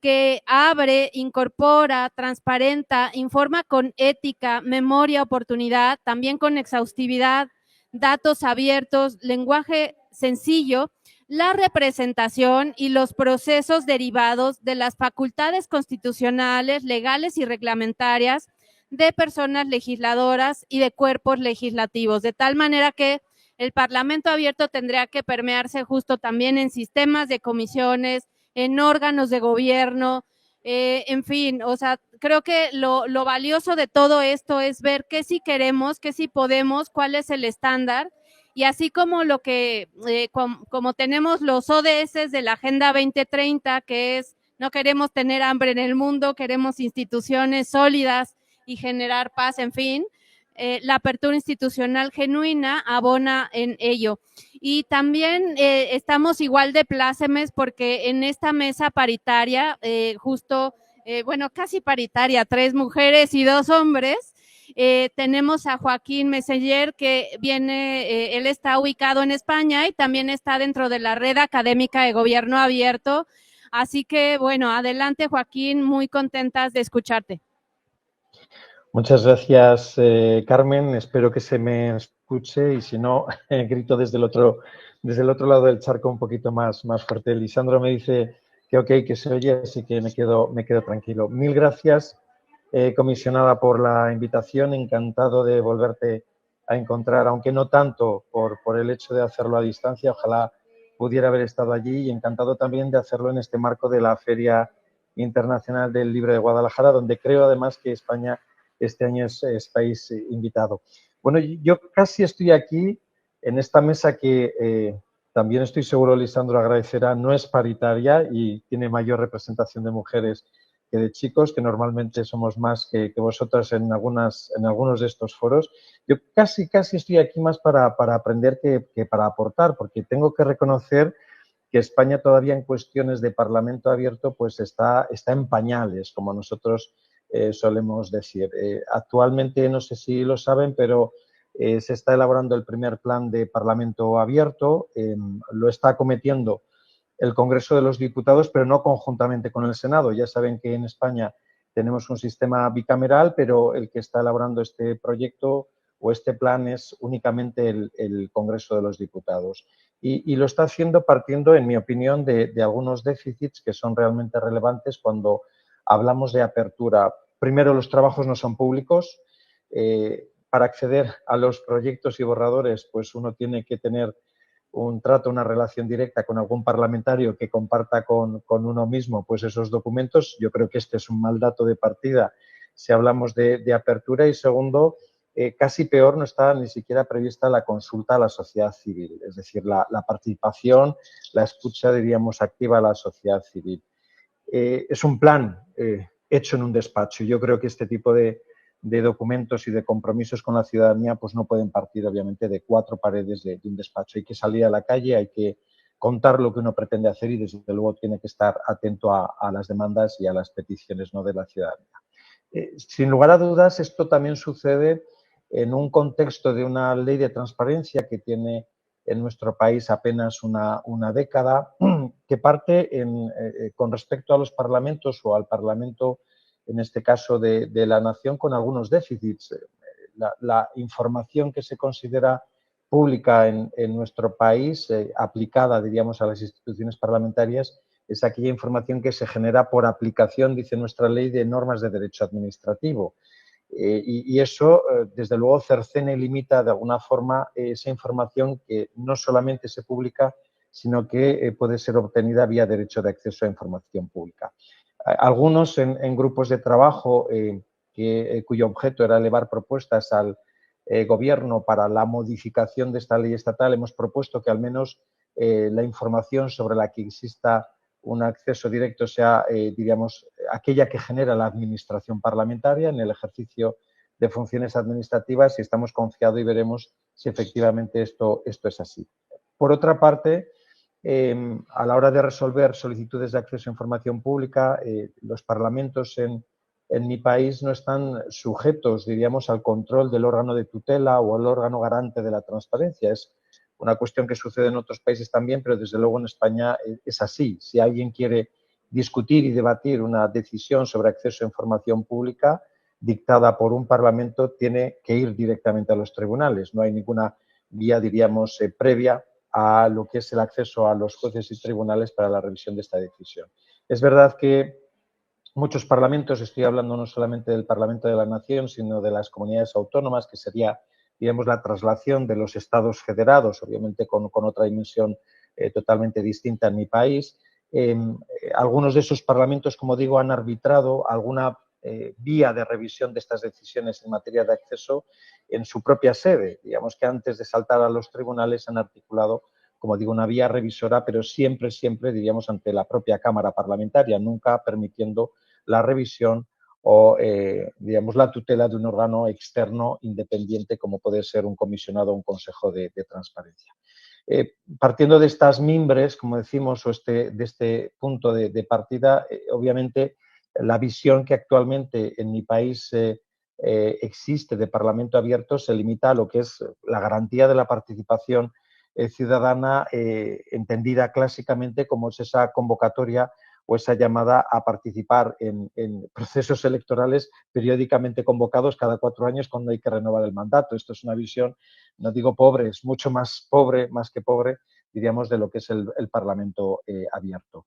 que abre, incorpora, transparenta, informa con ética, memoria, oportunidad, también con exhaustividad, datos abiertos, lenguaje sencillo, la representación y los procesos derivados de las facultades constitucionales, legales y reglamentarias de personas legisladoras y de cuerpos legislativos, de tal manera que el Parlamento abierto tendría que permearse justo también en sistemas de comisiones, en órganos de gobierno, en fin, o sea, creo que lo valioso de todo esto es ver qué sí queremos, qué sí podemos, cuál es el estándar, y así como lo que, como tenemos los ODS de la Agenda 2030, que es no queremos tener hambre en el mundo, queremos instituciones sólidas y generar paz, en fin, la apertura institucional genuina abona en ello. Y también estamos igual de plácemes porque en esta mesa paritaria, bueno, casi paritaria, 3 mujeres y 2 hombres, tenemos a Joaquín Meseller, que viene, él está ubicado en España y también está dentro de la red académica de Gobierno Abierto. Así que, bueno, adelante, Joaquín, muy contentas de escucharte. Muchas gracias, Carmen. Espero que se me escuche y si no, grito desde el otro lado del charco un poquito más fuerte. Lisandro me dice que ok, que se oye, así que me quedo tranquilo. Mil gracias, comisionada, por la invitación. Encantado de volverte a encontrar, aunque no tanto por el hecho de hacerlo a distancia. Ojalá pudiera haber estado allí y encantado también de hacerlo en este marco de la Feria Internacional del Libro de Guadalajara, donde creo además que España este año es país invitado. Bueno, yo casi estoy aquí en esta mesa que también estoy seguro, Lisandro agradecerá, no es paritaria y tiene mayor representación de mujeres que de chicos, que normalmente somos más que vosotras en algunos de estos foros. Yo casi estoy aquí más para aprender que para aportar, porque tengo que reconocer que España todavía en cuestiones de Parlamento abierto pues está en pañales, como nosotros solemos decir. Actualmente, no sé si lo saben, pero se está elaborando el primer plan de Parlamento abierto. Lo está acometiendo el Congreso de los Diputados, pero no conjuntamente con el Senado. Ya saben que en España tenemos un sistema bicameral, pero el que está elaborando este proyecto o este plan es únicamente el Congreso de los Diputados. Y lo está haciendo partiendo, en mi opinión, de algunos déficits que son realmente relevantes cuando hablamos de apertura. Primero, los trabajos no son públicos. Para acceder a los proyectos y borradores, pues uno tiene que tener un trato, una relación directa con algún parlamentario que comparta con uno mismo pues esos documentos. Yo creo que este es un mal dato de partida si hablamos de apertura. Y segundo, casi peor, no está ni siquiera prevista la consulta a la sociedad civil, es decir, la participación, la escucha, diríamos, activa a la sociedad civil. Es un plan hecho en un despacho. Yo creo que este tipo de documentos y de compromisos con la ciudadanía pues no pueden partir, obviamente, de 4 paredes de un despacho. Hay que salir a la calle, hay que contar lo que uno pretende hacer y, desde luego, tiene que estar atento a las demandas y a las peticiones, ¿no?, de la ciudadanía. Sin lugar a dudas, esto también sucede en un contexto de una ley de transparencia que tiene en nuestro país apenas una década, que parte con respecto a los parlamentos o al Parlamento, en este caso de la Nación, con algunos déficits. La información que se considera pública en nuestro país, aplicada, diríamos, a las instituciones parlamentarias, es aquella información que se genera por aplicación, dice nuestra ley, de normas de derecho administrativo. Y eso, desde luego, cercena y limita de alguna forma esa información que no solamente se publica, sino que puede ser obtenida vía derecho de acceso a información pública. Algunos en grupos de trabajo cuyo objeto era elevar propuestas al Gobierno para la modificación de esta ley estatal, hemos propuesto que al menos la información sobre la que exista un acceso directo sea, diríamos, aquella que genera la administración parlamentaria en el ejercicio de funciones administrativas, y estamos confiados y veremos si efectivamente esto es así. Por otra parte, a la hora de resolver solicitudes de acceso a información pública, los parlamentos en mi país no están sujetos, diríamos, al control del órgano de tutela o al órgano garante de la transparencia. Es una cuestión que sucede en otros países también, pero desde luego en España es así. Si alguien quiere discutir y debatir una decisión sobre acceso a información pública dictada por un Parlamento tiene que ir directamente a los tribunales. No hay ninguna vía, diríamos, previa a lo que es el acceso a los jueces y tribunales para la revisión de esta decisión. Es verdad que muchos parlamentos, estoy hablando no solamente del Parlamento de la Nación, sino de las comunidades autónomas, que sería, digamos, la traslación de los estados federados, obviamente con otra dimensión totalmente distinta en mi país. Algunos de esos parlamentos, como digo, han arbitrado alguna vía de revisión de estas decisiones en materia de acceso en su propia sede. Digamos que antes de saltar a los tribunales han articulado, como digo, una vía revisora, pero siempre, diríamos, ante la propia Cámara Parlamentaria, nunca permitiendo la revisión o, digamos, la tutela de un órgano externo independiente como puede ser un comisionado o un consejo de transparencia. Partiendo de estas mimbres, como decimos, o de este punto de partida, obviamente la visión que actualmente en mi país existe de Parlamento abierto se limita a lo que es la garantía de la participación ciudadana entendida clásicamente como es esa convocatoria o esa llamada a participar en procesos electorales periódicamente convocados cada 4 años cuando hay que renovar el mandato. Esto es una visión, no digo pobre, es mucho más pobre, más que pobre, diríamos, de lo que es el Parlamento abierto.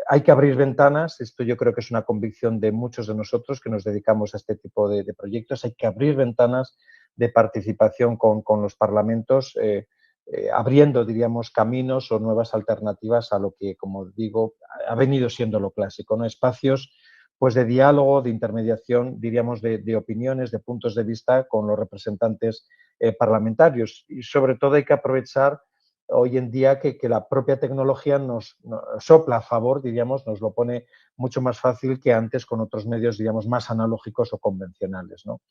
Hay que abrir ventanas, esto yo creo que es una convicción de muchos de nosotros que nos dedicamos a este tipo de proyectos, hay que abrir ventanas de participación con los parlamentos, abriendo, diríamos, caminos o nuevas alternativas a lo que, como digo, ha venido siendo lo clásico, ¿no? Espacios pues, de diálogo, de intermediación, diríamos, de opiniones, de puntos de vista con los representantes parlamentarios. Y sobre todo hay que aprovechar hoy en día que la propia tecnología nos sopla a favor, diríamos, nos lo pone mucho más fácil que antes con otros medios, diríamos, más analógicos o convencionales, ¿no?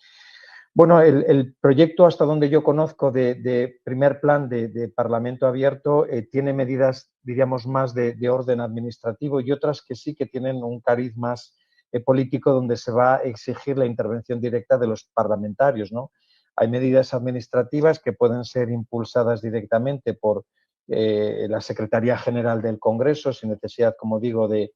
Bueno, el proyecto, hasta donde yo conozco, de primer plan de Parlamento abierto, tiene medidas, diríamos, más de orden administrativo y otras que sí que tienen un cariz más político, donde se va a exigir la intervención directa de los parlamentarios, ¿no? Hay medidas administrativas que pueden ser impulsadas directamente por la Secretaría General del Congreso, sin necesidad, como digo, de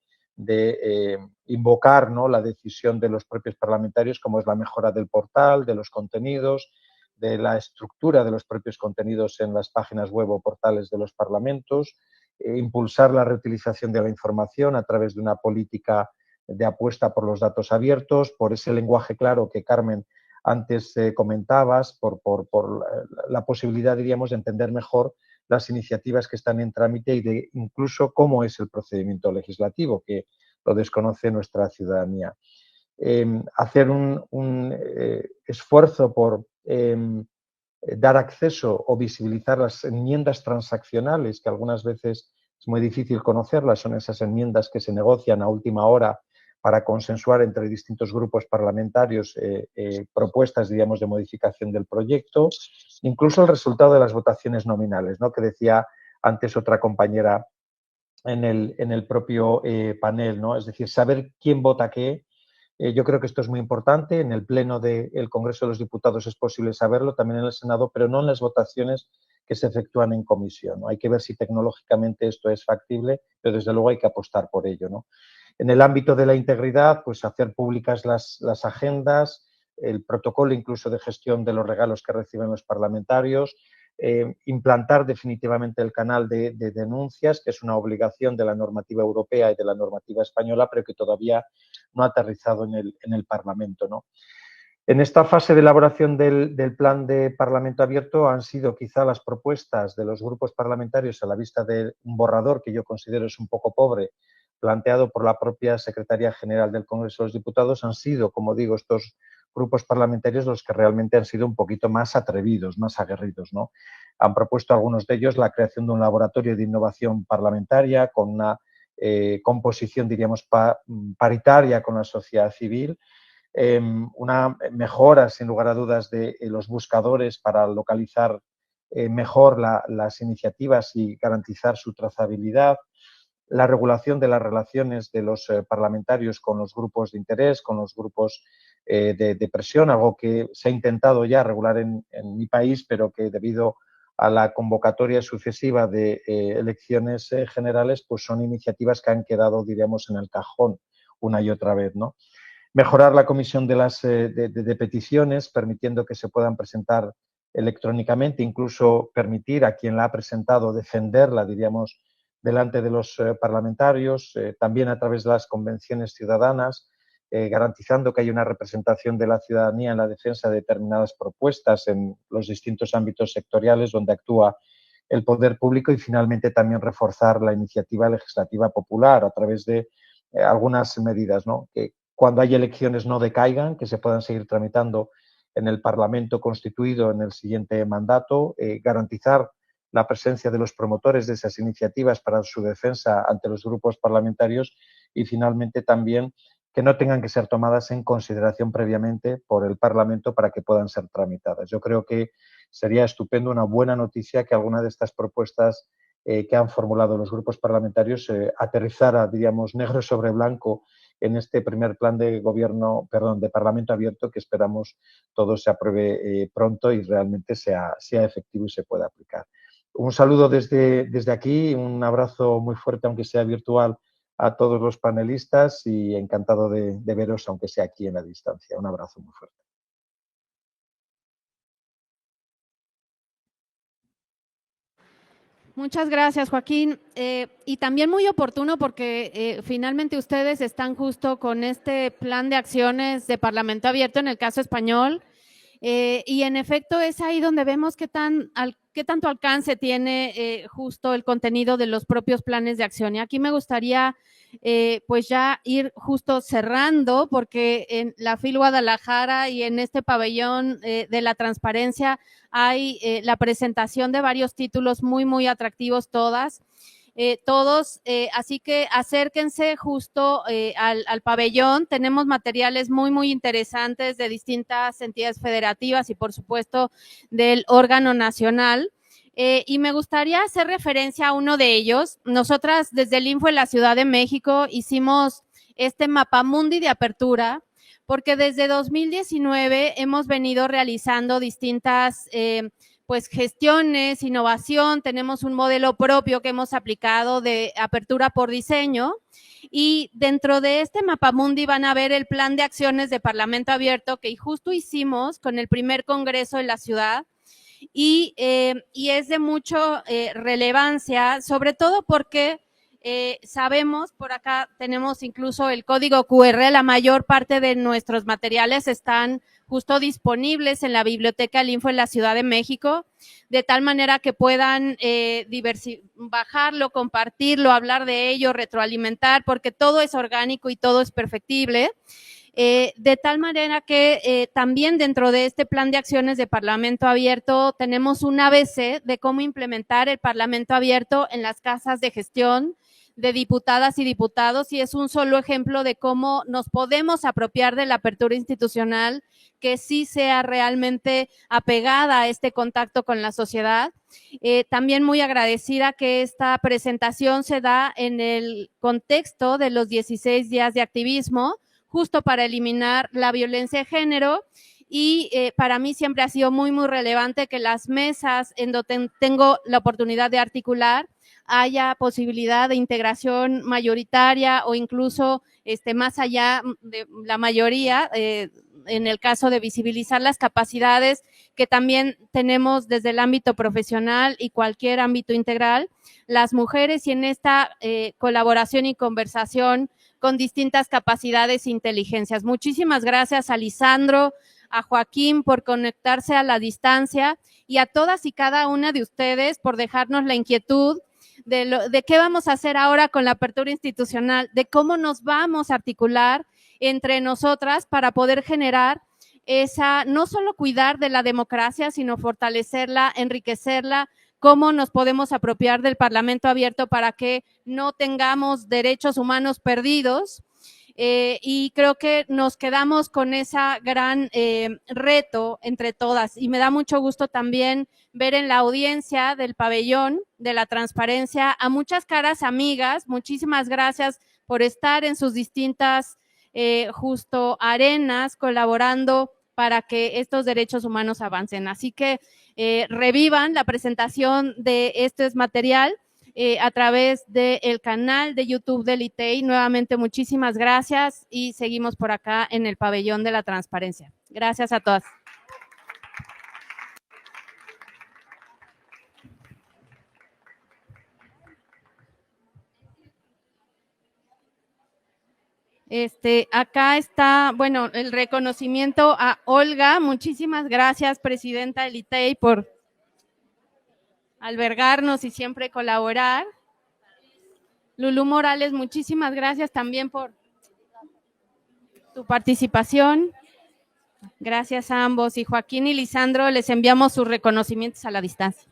invocar, ¿no?, la decisión de los propios parlamentarios, como es la mejora del portal, de los contenidos, de la estructura de los propios contenidos en las páginas web o portales de los parlamentos, impulsar la reutilización de la información a través de una política de apuesta por los datos abiertos, por ese lenguaje claro que Carmen antes comentabas, por la posibilidad, diríamos, de entender mejor las iniciativas que están en trámite y de incluso cómo es el procedimiento legislativo, que lo desconoce nuestra ciudadanía. Hacer un esfuerzo por dar acceso o visibilizar las enmiendas transaccionales, que algunas veces es muy difícil conocerlas, son esas enmiendas que se negocian a última hora para consensuar entre distintos grupos parlamentarios propuestas, diríamos, de modificación del proyecto, incluso el resultado de las votaciones nominales, ¿no?, que decía antes otra compañera en el propio panel, ¿no? Es decir, saber quién vota qué. Yo creo que esto es muy importante. En el Pleno del Congreso de los Diputados es posible saberlo, también en el Senado, pero no en las votaciones que se efectúan en comisión, ¿no? Hay que ver si tecnológicamente esto es factible, pero desde luego hay que apostar por ello, ¿no? En el ámbito de la integridad, pues hacer públicas las agendas, el protocolo incluso de gestión de los regalos que reciben los parlamentarios, implantar definitivamente el canal de denuncias, que es una obligación de la normativa europea y de la normativa española, pero que todavía no ha aterrizado en el Parlamento, ¿no? En esta fase de elaboración del plan de Parlamento abierto han sido quizá las propuestas de los grupos parlamentarios a la vista de un borrador que yo considero es un poco pobre, planteado por la propia Secretaría General del Congreso de los Diputados, han sido, como digo, estos grupos parlamentarios los que realmente han sido un poquito más atrevidos, más aguerridos, ¿no? Han propuesto algunos de ellos la creación de un laboratorio de innovación parlamentaria con una composición, diríamos, paritaria con la sociedad civil, una mejora, sin lugar a dudas, de los buscadores para localizar mejor las iniciativas y garantizar su trazabilidad, la regulación de las relaciones de los parlamentarios con los grupos de interés, con los grupos de presión, algo que se ha intentado ya regular en mi país, pero que debido a la convocatoria sucesiva de elecciones generales, pues son iniciativas que han quedado, diríamos, en el cajón una y otra vez, ¿no? Mejorar la comisión de peticiones, permitiendo que se puedan presentar electrónicamente, incluso permitir a quien la ha presentado defenderla, diríamos, delante de los parlamentarios, también a través de las convenciones ciudadanas, garantizando que hay una representación de la ciudadanía en la defensa de determinadas propuestas en los distintos ámbitos sectoriales donde actúa el poder público, y finalmente también reforzar la iniciativa legislativa popular a través de algunas medidas, ¿no? Que cuando hay elecciones no decaigan, que se puedan seguir tramitando en el Parlamento constituido en el siguiente mandato, garantizar la presencia de los promotores de esas iniciativas para su defensa ante los grupos parlamentarios, y finalmente también que no tengan que ser tomadas en consideración previamente por el Parlamento para que puedan ser tramitadas. Yo creo que sería estupendo, una buena noticia, que alguna de estas propuestas que han formulado los grupos parlamentarios aterrizara, diríamos, negro sobre blanco en este primer plan de gobierno, perdón, de Parlamento abierto, que esperamos todo se apruebe pronto y realmente sea efectivo y se pueda aplicar. Un saludo desde aquí, un abrazo muy fuerte, aunque sea virtual, a todos los panelistas, y encantado de veros, aunque sea aquí en la distancia. Un abrazo muy fuerte. Muchas gracias, Joaquín. Y también muy oportuno porque finalmente ustedes están justo con este plan de acciones de Parlamento abierto en el caso español. Y en efecto es ahí donde vemos qué tanto alcance tiene justo el contenido de los propios planes de acción. Y aquí me gustaría pues ya ir justo cerrando, porque en la FIL Guadalajara y en este pabellón de la transparencia hay la presentación de varios títulos muy, muy atractivos todos, así que acérquense justo al pabellón. Tenemos materiales muy, muy interesantes de distintas entidades federativas y, por supuesto, del órgano nacional. Y me gustaría hacer referencia a uno de ellos. Nosotras, desde el Info en la Ciudad de México, hicimos este mapamundi de apertura, porque desde 2019 hemos venido realizando distintas pues gestiones, innovación. Tenemos un modelo propio que hemos aplicado de apertura por diseño, y dentro de este mapamundi van a ver el plan de acciones de Parlamento abierto que justo hicimos con el primer congreso en la ciudad, y es de mucha relevancia, sobre todo porque sabemos, por acá tenemos incluso el código QR, la mayor parte de nuestros materiales están justo disponibles en la Biblioteca del Info en la Ciudad de México, de tal manera que puedan bajarlo, compartirlo, hablar de ello, retroalimentar, porque todo es orgánico y todo es perfectible. De tal manera que también dentro de este plan de acciones de Parlamento abierto tenemos un ABC de cómo implementar el Parlamento abierto en las casas de gestión de diputadas y diputados, y es un solo ejemplo de cómo nos podemos apropiar de la apertura institucional que sí sea realmente apegada a este contacto con la sociedad. También muy agradecida que esta presentación se da en el contexto de los 16 días de activismo, justo para eliminar la violencia de género, y para mí siempre ha sido muy, muy relevante que las mesas en donde tengo la oportunidad de articular haya posibilidad de integración mayoritaria o incluso más allá de la mayoría, en el caso de visibilizar las capacidades que también tenemos desde el ámbito profesional y cualquier ámbito integral, las mujeres, y en esta colaboración y conversación con distintas capacidades e inteligencias. Muchísimas gracias a Lisandro, a Joaquín por conectarse a la distancia, y a todas y cada una de ustedes por dejarnos la inquietud de qué vamos a hacer ahora con la apertura institucional, de cómo nos vamos a articular entre nosotras para poder generar esa, no solo cuidar de la democracia, sino fortalecerla, enriquecerla, cómo nos podemos apropiar del Parlamento abierto para que no tengamos derechos humanos perdidos. Y creo que nos quedamos con esa gran reto entre todas, y me da mucho gusto también ver en la audiencia del pabellón de la transparencia a muchas caras amigas. Muchísimas gracias por estar en sus distintas justo arenas colaborando para que estos derechos humanos avancen. Así que revivan la presentación de este material a través del canal de YouTube del ITEI. Nuevamente, muchísimas gracias y seguimos por acá en el pabellón de la transparencia. Gracias a todas. Acá está, bueno, el reconocimiento a Olga. Muchísimas gracias, presidenta del ITEI, por albergarnos y siempre colaborar. Lulú Morales, muchísimas gracias también por tu participación. Gracias a ambos. Y Joaquín y Lisandro, les enviamos sus reconocimientos a la distancia.